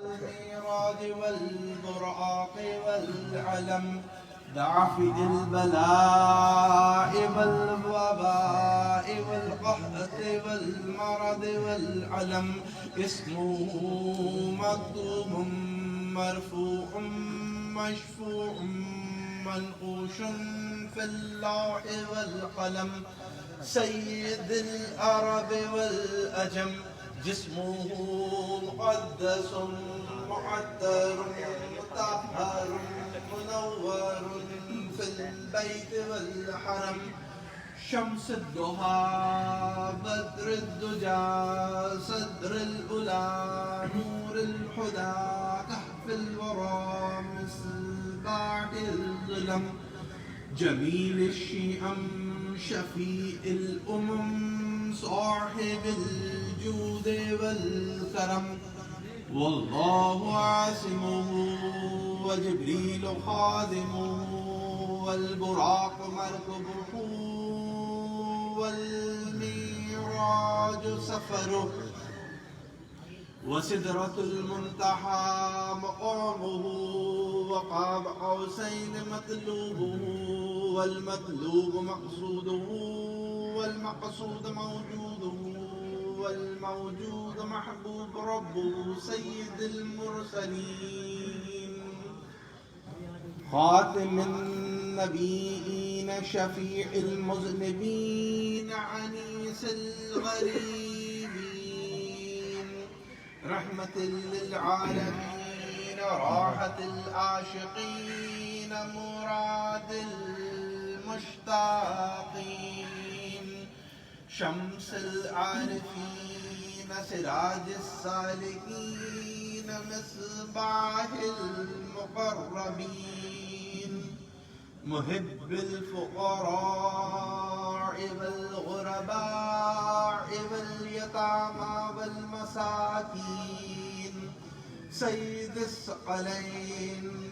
الميراث والبراق والعلم دافع البلاء والوباء والقحط والمرض والعلم اسمه مكتوب مرفوع مشفوع منقوش في اللوح والقلم سيد العرب والأجم جسمه مقدس معطر مطهر منور في البيت والحرم شمس الضحى بدر الدجى صدر الأولى نور الهدى كهف الورى مصباح الظلم جميل الشيم شفيع الأمم صاحب الجود والكرم والله عاصمه وجبريل خادمه والبراق مركبه والميراج سفره وسدرة المنتهى مقامه وقاب قوسين مطلوبه والمطلوب مقصوده والمقصود موجوده والموجود محبوب ربه سيد المرسلين خاتم النبيين شفيع المذنبين عنيس الغريبين رحمة للعالمين راحة العاشقين مراد المشتاقين شمس العارفين سراج السالكين مصباح المقربين محب الفقراء والغرباء واليتامى والمساكين سيد الثقلين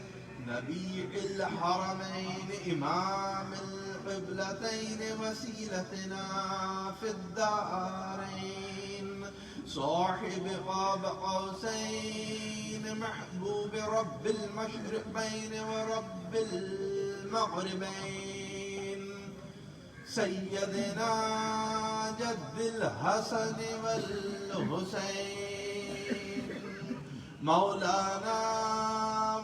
نبي الحرمين إمام القبلتين وسيلتنا في الدارين صاحب قاب قوسين محبوب رب المشرقين ورب المغربين سيدنا جد الحسن والحسين مولانا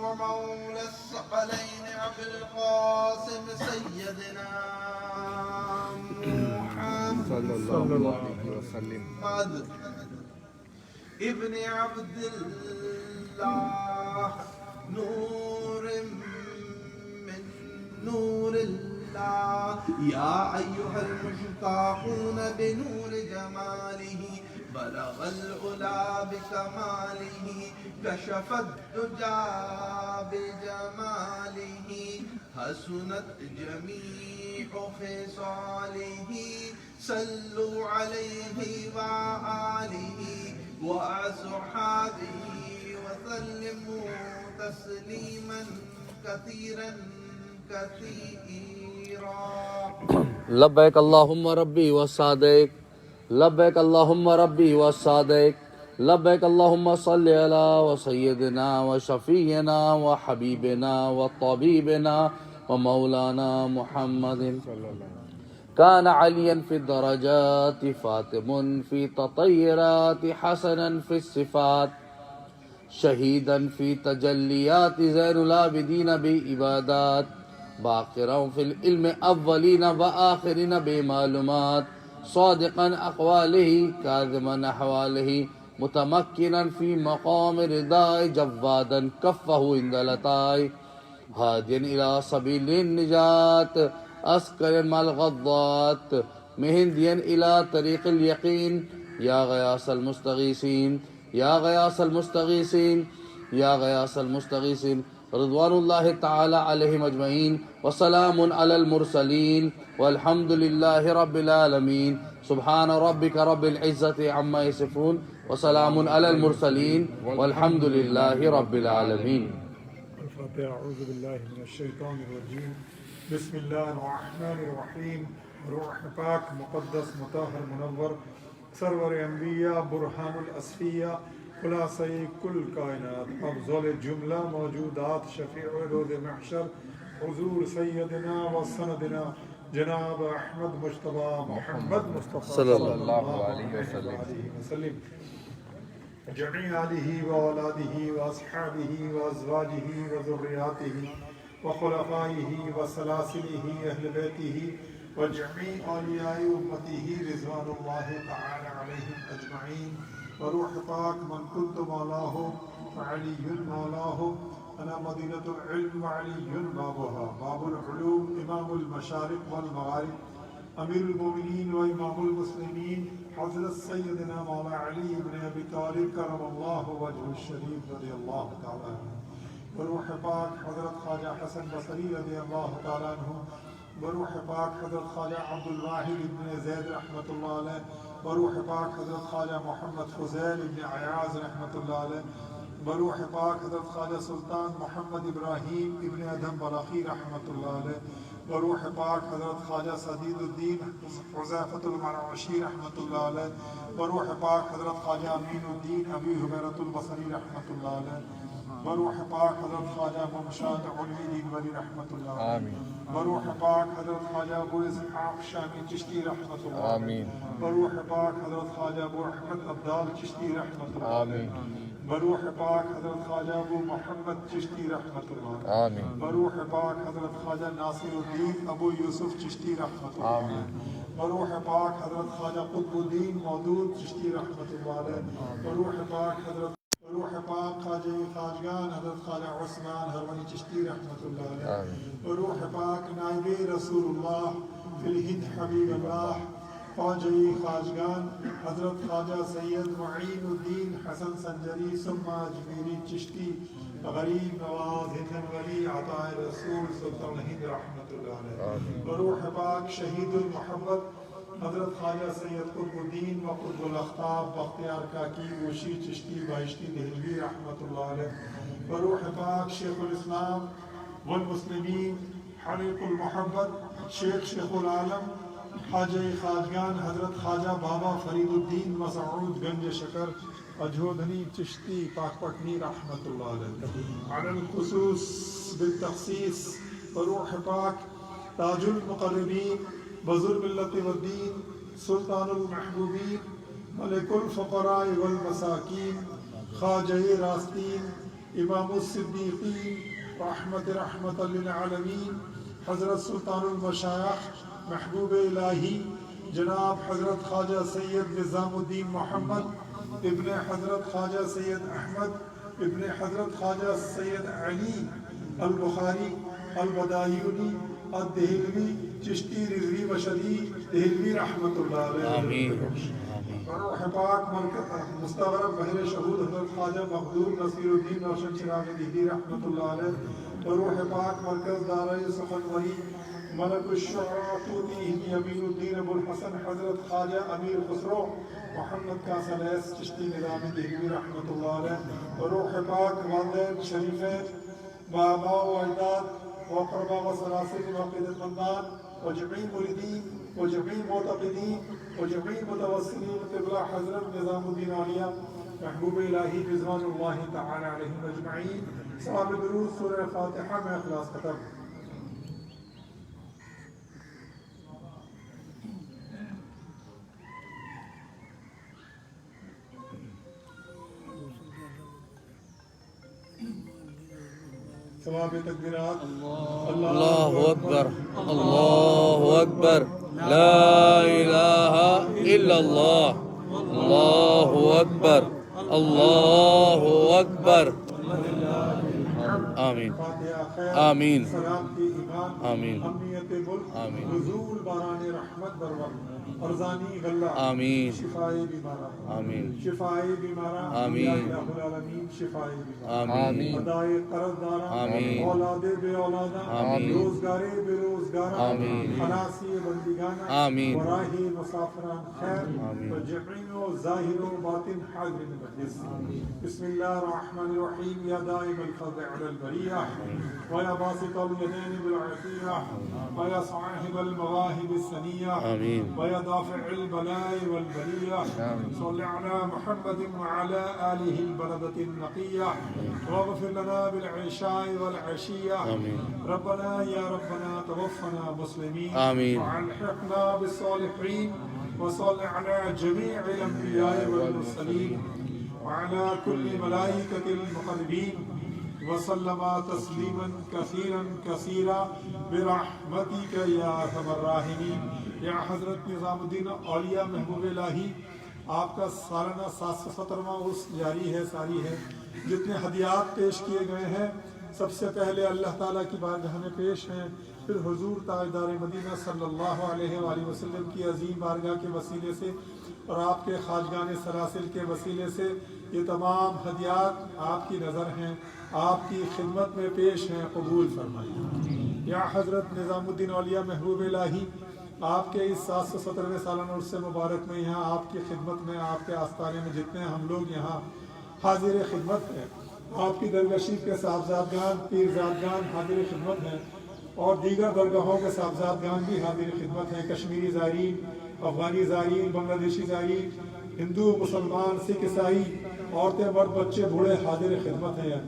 ومولى الثقلين أبي القاسم سيدنا محمد صلى الله عليه وسلم ابن عبد الله نور من نور الله يا أيها المشتاقون بنور جماله بلغ العلا بكماله كشف الدجى بجماله حسنت جميع خصاله صلوا عليه وآله وأصحابه وسلموا تسليما كثيرا كثيرا لبيك اللهم ربي وسعديك لبيك اللهم ربي وسعديك لبيك اللهم صل على وسيدنا وشفينا وحبيبنا وطبيبنا ومولانا محمد كان عليا في الدرجات فاطم في تطيرات حسنا في الصفات شهيدا في تجليات زين العابدين بعبادات باقرا في العلم أولين وآخرين بمعلومات صادقا أقواله كاذبا أحواله متمكنا في مقام رداء جوادا كفه عند لطاي هاديا إلى سبيل النجاة أسكر مع الغضات مهنديا إلى طريق اليقين يا غياث المستغيثين يا غياث المستغيثين يا غياث المستغيثين رضوان الله تعالى عليهم أجمعين وسلام على المرسلين والحمد لله رب العالمين سبحان ربك رب العزة عما يصفون وسلام على المرسلين والحمد لله رب العالمين. الفاتحة. أعوذ بالله من الشيطان الرجيم. بسم الله الرحمن الرحيم. روح پاک مقدس مطهر منور سرور انبیاء برهان الاسفیاء खुलासा-ए कुल कायनात, अफ़ज़ल जुमला मौजूदात, शफ़ीअ रोज़ महशर, हुज़ूर सय्यदना व सनदना जनाब अहमद मुश्तबा मोहम्मद मुस्तफ़ा सल्लल्लाहु अलैहि वसल्लम, जमी आलिही व औलादिही व अस्हाबिही व अज़वाजिही व ज़ुर्रियातिही व खुलफ़ाइही व सलासिलिही अहल बैतिही व जमी औलियाए उम्मतिही रिज़वानुल्लाहि तआला अलैहिम अजमईन व रूह पाक मन कुन्तु मौलाहु व अलीयुन मौलाहु अना मदीनतुल इल्म व अलीयुन बाबुहा बाबुल उलूम इमामुल मशारिक़ वल मग़ारिब अमीरुल मोमिनीन व इमामुल मुस्लिमीन हज़रत सय्यदना मौला अली इब्न अबी तालिब करमल्लाहु वजहुल शरीफ रज़ियल्लाहु तआला अन्हु व रूह पाक हज़रत ख्वाजा हसन बसरी रज़ियल्लाहु तआला अन्हु व रूह पाक हज़रत ख्वाजा अब्दुल वाहिद इब्न ज़ैद रहमतुल्लाह अलैह व रूह पाक हज़रत ख्वाजा मोहम्मद फ़ुज़ैल इब्न अयाज़ रहमतुल्लाह अलैह व रूह पाक हज़रत ख्वाजा सुल्तान मोहम्मद इब्राहीम इब्न अदम बलाखी रहमतुल्लाह अलैह व रूह पाक हज़रत ख्वाजा सदीदुद्दीन हुज़ैफ़तुल मराशी रहमतुल्लाह अलैह व रूह पाक हज़रत ख्वाजा अमीनुद्दीन अबी हुबैरतुल बसरी रहमतुल्लाह अलैह व रूह पाक हज़रत ख्वाजा मुमशाद उलवी दीन वली रहमतुल्लाह अलैह व रूह पाक हज़रत ख्वाजा अबू इसहाक़ शामी चिश्ती रहमतुल्लाह अलैह व रूह पाक हज़रत ख्वाजा अबू अहमद अब्दाल चिश्ती रहमतुल्लाह अलैह व रूह पाक हज़रत ख्वाजा अबू मोहम्मद चिश्ती रहमतुल्लाह अलैह व रूह पाक हज़रत ख्वाजा नासिरुद्दीन अबू यूसुफ चिश्ती रहमतुल्लाह अलैह व रूह पाक हज़रत ख्वाजा कुतुबुद्दीन मौदूद चिश्ती रहमतुल्लाह अलैह व रूह पाक ख्वाजा खाजगान हज़रत ख्वाजा उस्मान हरवनी चिश्ती रहमतुल्लाह अलैह व रूह पाक नाइबे रसूलुल्लाह फिल हिंद हबीबुल्लाह ख्वाजा खाजगान हज़रत ख्वाजा सैयद मुईनुद्दीन हसन संजरी सुम्मा अजमेरी चिश्ती गरीब नवाज हिंदन वली अताए रसूल सुल्तान हिंद रहमतुल्लाह अलैह व रूह पाक शहीदुल मोहब्बत हज़रत ख्वाजा सैयद कुतुबुद्दीन व कुतुबुल अख्ताब बख्तियार काकी वशी चिश्ती बाइश्ती देहलवी रहमतुल्लाह अलैह व रूह पाक शेखुल इस्लाम वल मुस्लिमीन हरीकुल मोहब्बत शेखुल आलम ख्वाजा खाजगान हज़रत ख्वाजा बाबा फरीदुद्दीन मसऊद गंज शकर अजोधनी चिश्ती पाकपटनी रहमतुल्लाह अलैह अलल खुसूस बिल तख़सीस व रूह पाक ताजुल मुक़र्रबीन बज़ुल मिल्लत वद्दीन सुल्तानुल महबूबीन मलिकुल फ़ुक़राए वल मसाकीन ख्वाजा रास्तीन इमामुस सिद्दीक़ीन रहमतल लिल आलमीन हज़रत सुल्तानुल मशाइख़ महबूब इलाही जनाब हज़रत ख्वाजा सैयद निज़ामुद्दीन मोहम्मद इब्न हज़रत ख्वाजा सैयद अहमद इब्न हज़रत ख्वाजा सैयद अली अल बुखारी अल बदायूनी अद देहलवी चिश्ती रिज़वी बशरी देहलवी रहमतुल्लाह अलैह आमीन रूह पाक मुस्तग़रक़ बहर शहूद हज़रत ख्वाजा मखदूम नसीरुद्दीन रोशन चिराग़ दीदी रहमतुल्लाह अलैह रूह पाक मरकज़ दाराए सुखनवरी मलकुश्शुअरा तूती अमीनुद्दीन अबुल हसन हज़रत ख्वाजा अमीर खुसरो मोहम्मद कासलैस चिश्ती निज़ामी देहलवी रहमतुल्लाह अलैह रूह पाक वालिदैन शरीफ़ैन बाबा व अजदाद व क़रबा व सलासिल व क़िदतमंदान व जमी मुरीदीन व जमी मोतक़िदीन व जमी मुतवस्सिलीन क़िबला हज़रत निज़ामुद्दीन औलिया महबूब इलाही रिज़वानुल्लाहि तआला अलैहिम अजमईन सवाब दुरूद सूरह फ़ातिहा में इख़लास खत्म। सवाब तकबीरात अल्लाहु अकबर अल्लाहु अकबर ला इलाहा इल्लल्लाह अल्लाहु अकबर अल्लाहु अकबर आमीन आमीन आमीन आमीन आमीन आमीन आमीन आमीन आमीन आमीन रोज़गारे बेरोज़गार आमीन खलासी बंदिगाना आमीन वराही मुसाफिरान खैर व जमीनो ज़ाहिरो बातिन हाज़िर मजलिस बिस्मिल्लाहिर रहमानिर रहीम या दाइमल फ़ज़ल البرية ويا باسط اليدين بالعطية ويا صاحب المواهب السنية ويا دافع البلاء والبلية صل على محمد وعلى آله البلدة النقية واغفر لنا بالعشاء والعشية ربنا يا ربنا توفنا مسلمين وألحقنا بالصالحين وصل على جميع الأنبياء والمرسلين وعلى كل ملائكة المقربين وسلم تسليما كثيرا كثيرا برحمتك या अरहम अर्राहिमीन। या हजरत निज़ामुद्दीन औलिया महबूब इलाही, आपका सालाना 717वां उर्स जारी है, सारी है। जितने हदियात पेश किए गए हैं सबसे पहले अल्लाह ताला की बारगाह में पेश हैं, फिर हुजूर ताजदार मदीना सल्लल्लाहु अलैहि वसल्लम की अजीम बारगाह के वसीले से और आपके खाजगान सलासिल के वसीले से ये तमाम हदियात आपकी नज़र हैं, आपकी खिदमत में पेश हैं, कबूल फरमाइए। या हज़रत निज़ामुद्दीन औलिया महबूब इलाही, आपके इस 717वें सालाना उर्स मुबारक में यहाँ आपकी खिदमत में, आपके आस्थाने में जितने हम लोग यहाँ हाजिर खिदमत हैं, आपकी दरगशीफ के साहबजादगान पीरजादगान हाजिर खिदमत हैं और दीगर दरगाहों के साहबजादगान भी हाजिर खिदमत हैं। कश्मीरी ज़ायरीन, अफ़गानी ज़ायरीन, बांग्लादेशी ज़ायरीन, हिंदू मुसलमान सिख ईसाई, औरतें मर्द बच्चे बूढ़े हाजिर खिदमत हैं।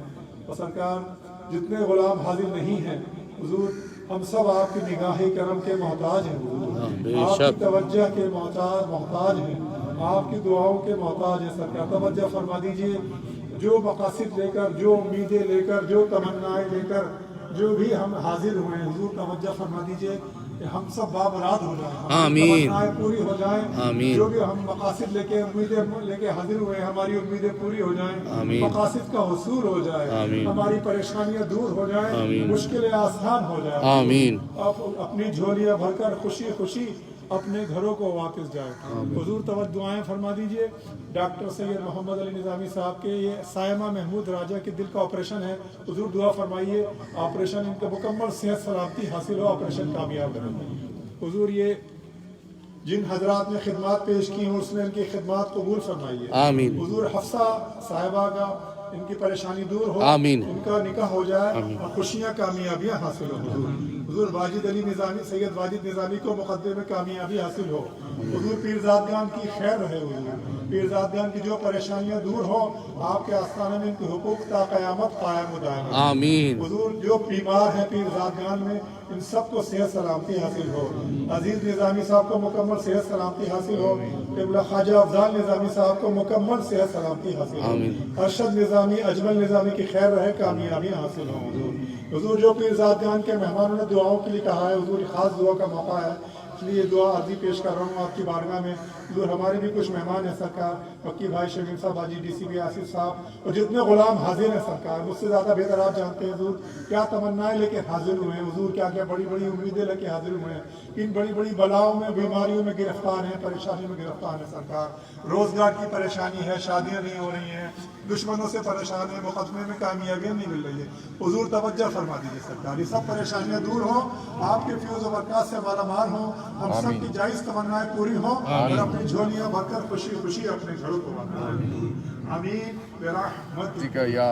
और सरकार जितने गुलाम हाजिर नहीं हैं हुजूर, हम सब आपकी निगाह करम के मोहताज हैं हुजूर, आपकी तवज्जो के मोहताज हैं, आपकी दुआओं के मोहताज हैं। सरकार तवज्जो फरमा दीजिए, जो मकासिद लेकर, जो उम्मीदें लेकर, जो तमन्नाएं लेकर जो भी हम हाजिर हुए हैं हुजूर, तवज्जो फरमा दीजिए कि हम सब बाबरात हो जाएं, आमीन, पूरी हो जाएं, आमीन। जो भी हम मकासिद लेके उम्मीदें लेके हाजिर हुए हैं, हमारी उम्मीदें पूरी हो जाएं, मकासिद का हुसूल हो जाए, हमारी परेशानियां दूर हो जाएं, मुश्किलें आसान हो जाए, आमीन। अपनी झोलियां भरकर खुशी खुशी अपने घरों को वापस जाए हुजूर। तवज्जो दुआएं फरमा दीजिए। डॉक्टर सैयद मोहम्मद अली निज़ामी साहब के ये सायमा महमूद राजा के दिल का ऑपरेशन है हुजूर, दुआ फरमाइए ऑपरेशन इनका मुकम्मल सेहत सलामती हासिल हो, ऑपरेशन कामयाब रहे हुजूर। ये जिन हजरात ने खिदमत पेश की हैं उसने इनकी खिदमत कबूल फरमाइए, आमीन। हुजूर हफ्सा साहिबा का इनकी परेशानी दूर हो, आमीन, इनका निकाह हो जाए और खुशियाँ कामयाबियाँ हासिल हो हुजूर। हुजूर वाजिद अली निज़ामी, सैयद वाजिद निज़ामी को मुक़द्दमे में कामयाबी हासिल हो हुजूर। पीरजादगान की खैर रहे हुजूर, पीरजादगान की जो परेशानियाँ दूर हो, आपके आस्थाने में इनके हुकूक ता क़यामत कायम हो जाए, आमीन। हुजूर जो बीमार हैं पीरजादगान में, इन सबको सेहत सलामती हासिल हो। अजीज निज़ामी साहब को मुकम्मल सेहत सलामती हासिल हो। क़िबला ख्वाजा अफजाल निज़ामी साहब को मुकम्मल सेहत सलामती हासिल हो। अरशद निज़ामी, अजमल निज़ामी की खैर रहे, कामयाबियाँ हासिल हो हुजूर। जो पीरजादगान के मेहमानों ने दुआओं के लिए कहा है हुजूर, खास दुआ का मौका है, इसलिए दुआ अर्जी पेश कर रहा हूँ आपकी बारगाह में हुजूर। हमारे भी कुछ मेहमान हैं सरकार, वकील भाई शमीम साहब, हाजी DCP आसिफ साहब और जितने गुलाम हाजिर हैं सरकार, मुझसे ज़्यादा बेहतर आप जानते हैं हुजूर क्या तमन्नाएं लेके हाजिर हुए हैं हुजूर, क्या क्या बड़ी बड़ी उम्मीदें लेके हाजिर हुए हैं। इन बड़ी बड़ी बलाओं में, बीमारियों में गिरफ्तार हैं, परेशानियों में गिरफ्तार हैं सरकार। रोजगार की परेशानी है, शादियाँ नहीं हो रही हैं, दुश्मनों से परेशान है, मुकदमे में कामयाबियाँ नहीं मिल रही है हुजूर। तवज्जो फरमा दीजिए सरकार, ये सब परेशानियाँ दूर हो, आपके फ्यूज़ व बरक़ात से मालामाल हो, हम सब की जायज़ तमन्नाएं पूरी हो और अपनी झोलियाँ भरकर खुशी खुशी अपने घरों को वापस आमीन बिरहमतिक या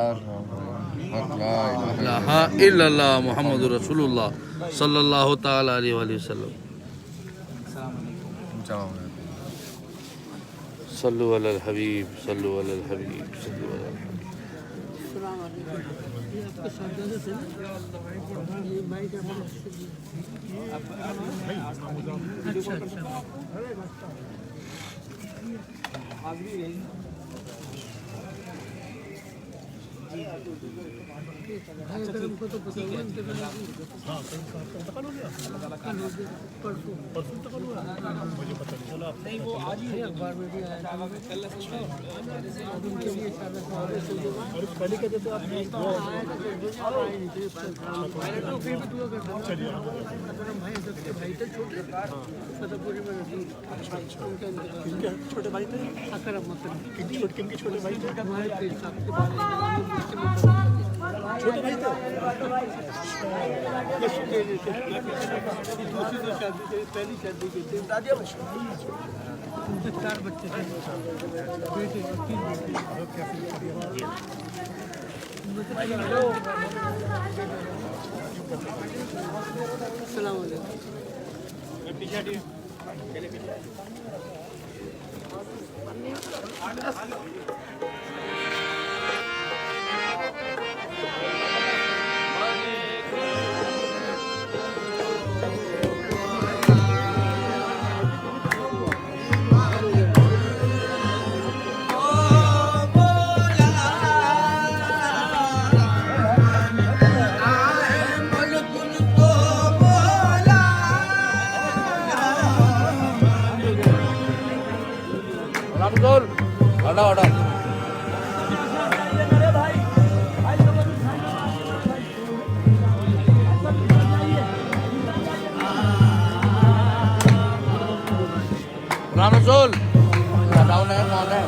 ला इल्लल्लाह मुहम्मदुर रसूलुल्लाह सल्लल्लाहु तआला अलैहि वसल्लम। सल्लु अलल हबीब, सल्लु अलल हबीब, सल्लु अलल हबीब। नहीं वो आज ही अखबार में भी आया था, पहले कहते थे आप फिर भी दुआ करता भाई सबके भाई थे छोटे फतेहपुरी में छोटे भाई थे अकरम किनके छोटे भाई थे हमारे पीर साहब के बारे में छोटे भाई थे दूसरी तो शादी थे, पहली शादी की थी दादिया बच्चे, उनके 4 बच्चे थे, बेटे 3 बेटे। अस्सलाम वालेकुम। রামজল হটাও হটাও রামজল হটাও না না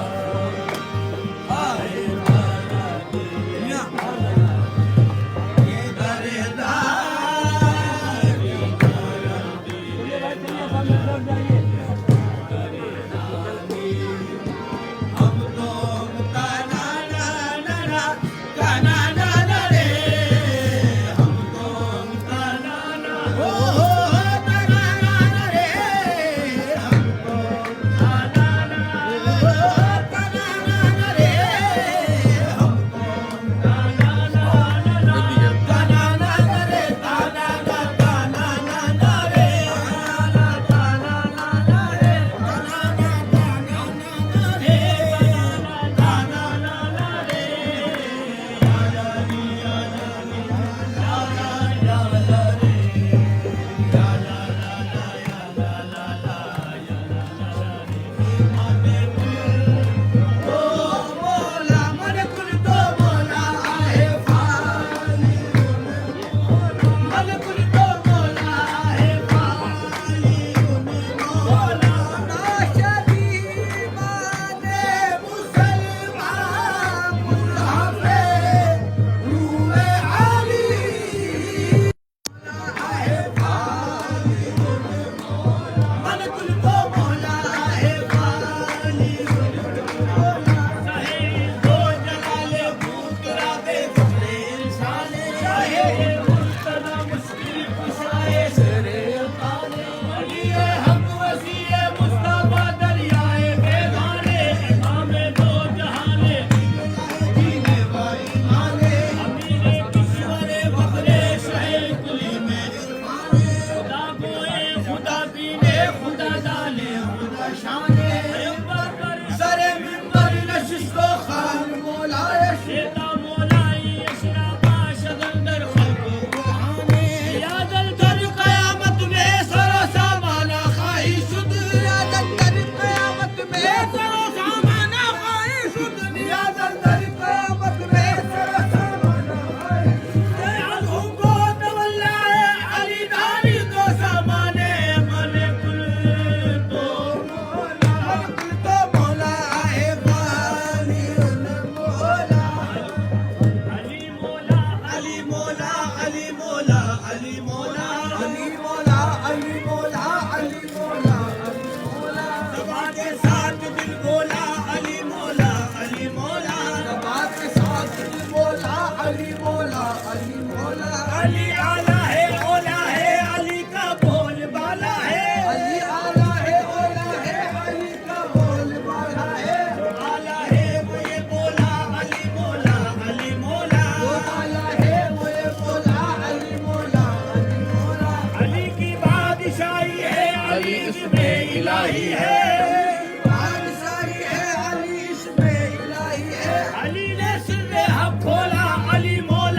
अली ने सिर हक खोला अली मौला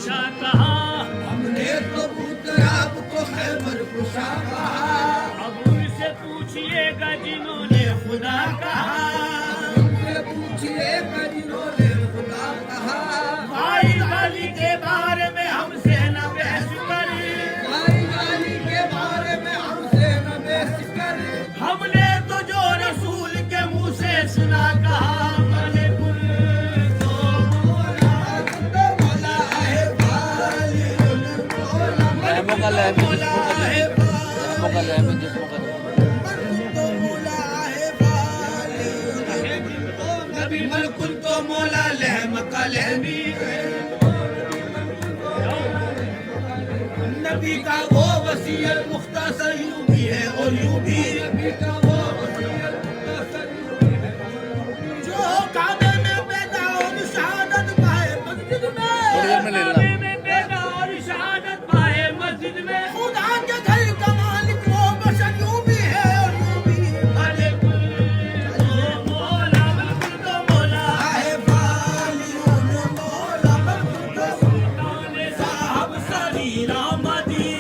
कुशा कहा, हमने तो बुतराब को खैबर कुशा कहा। अब उनसे पूछिएगा जिन्होंने खुदा कहा, उनसे पूछिएगा जिन्होंने खुदा कहा। भाई वाली के बारे में हमसे न बहस करे, भाई वाली के बारे में हमसे न बहस करे। हमने तो जो रसूल के मुंह से सुना कहा, मने कुल तो मोला है वाली मोला है नबी मलकुल तो मौला लहम का लहमी है। नबी का वो वसीयत मुख्तसर यूं भी है और यूं भी। नबी का वो वसीयत मुख्तसर यूं भी है जो काबे में पैदा और शहादत पाए मस्जिद में, काबे में पैदा और शहादत पाए मस्जिद में। खुदा के घर का मालिक वो बशर यूं भी है और यूं भी। मने कुल तो मौला, मलकुल तो मौला है वाली मोला सुल्तान साहब सरीरा मदी,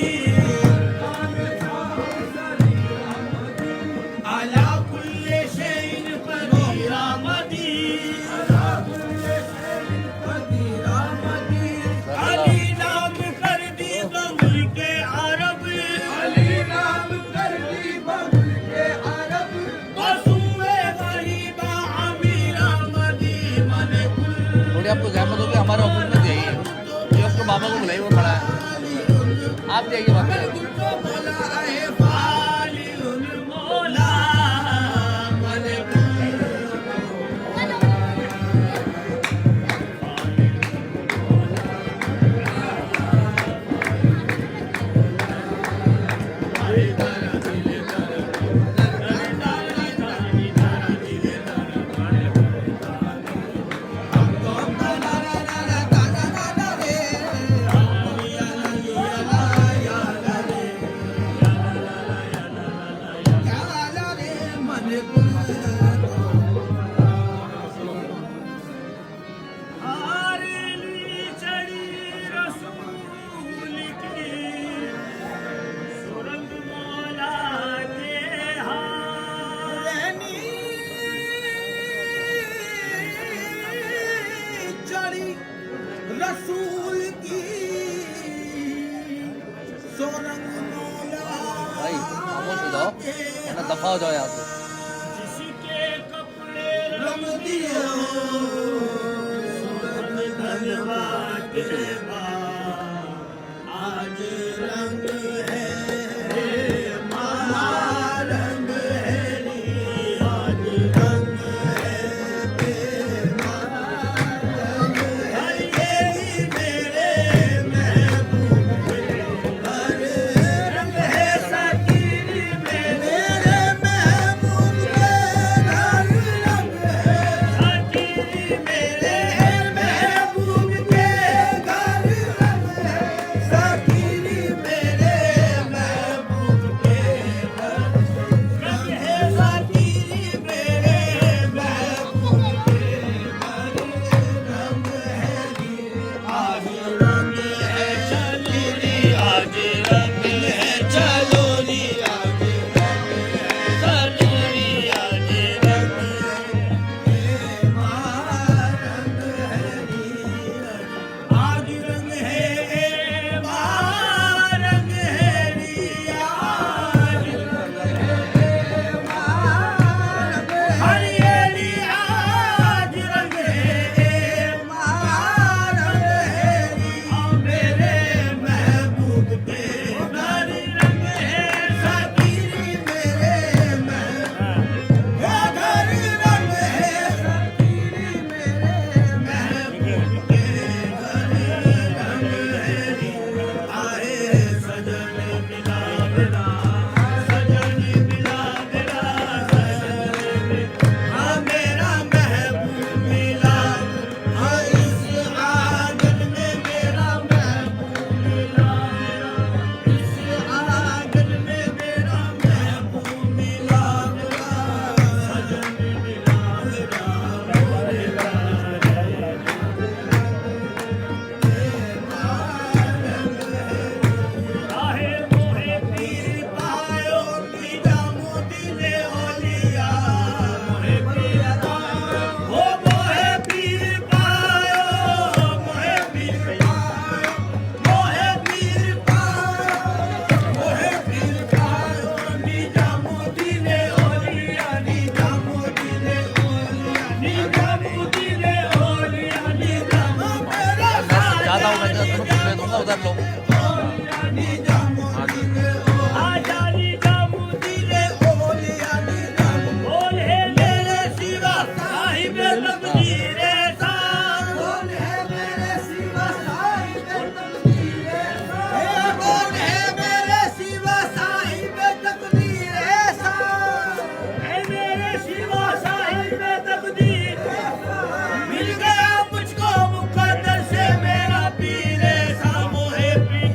आला कुल्ले शैइन कदीरा मदी, अली नाम कर दी बमुल के अरब, अली नाम कर दी बबुल के अरब। बसुए गरीबा अमीरा मदी। मने कुल थोड़ी आपको जहमत होगी, हमारे ऑफिस में जाइए, ये उसको मामा को बुलाइए, वो खड़ा है, आप जाइए बात करें। तो मौला है वाली मौला, मने हारेली चढ़ी रसूल की सुरंग मौला के हारनी चढ़ी रसूल की सुरंग मौला भाई खामोश हो जाओ, वरना दफा हो जाओ यहाँ से। जिसके कपड़े रंग दिए धन्यवाद आज रंग है माला रंग है नी, आज रंग है हर यही मेरे महबूब हर रंग है साकिर मेरे महबूब के हर रंग है साकिर मेरे महबूब के घर मैं दूंगा उधर लो। आजादी जामुदी रे ओलियानी जाम बोल है मेरे सिवा साहिब तकदीर सा बोल है मेरे सिवा साहिब तकदीर सा बोल है मेरे सिवा साहिब तकदीर सा है मेरे सिवा साहिब तकदीर मिल गया मुझको मुकद्दर से मेरा पीर सा मोहे पीर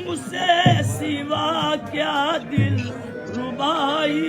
उससे सिवा क्या दिल रुबाई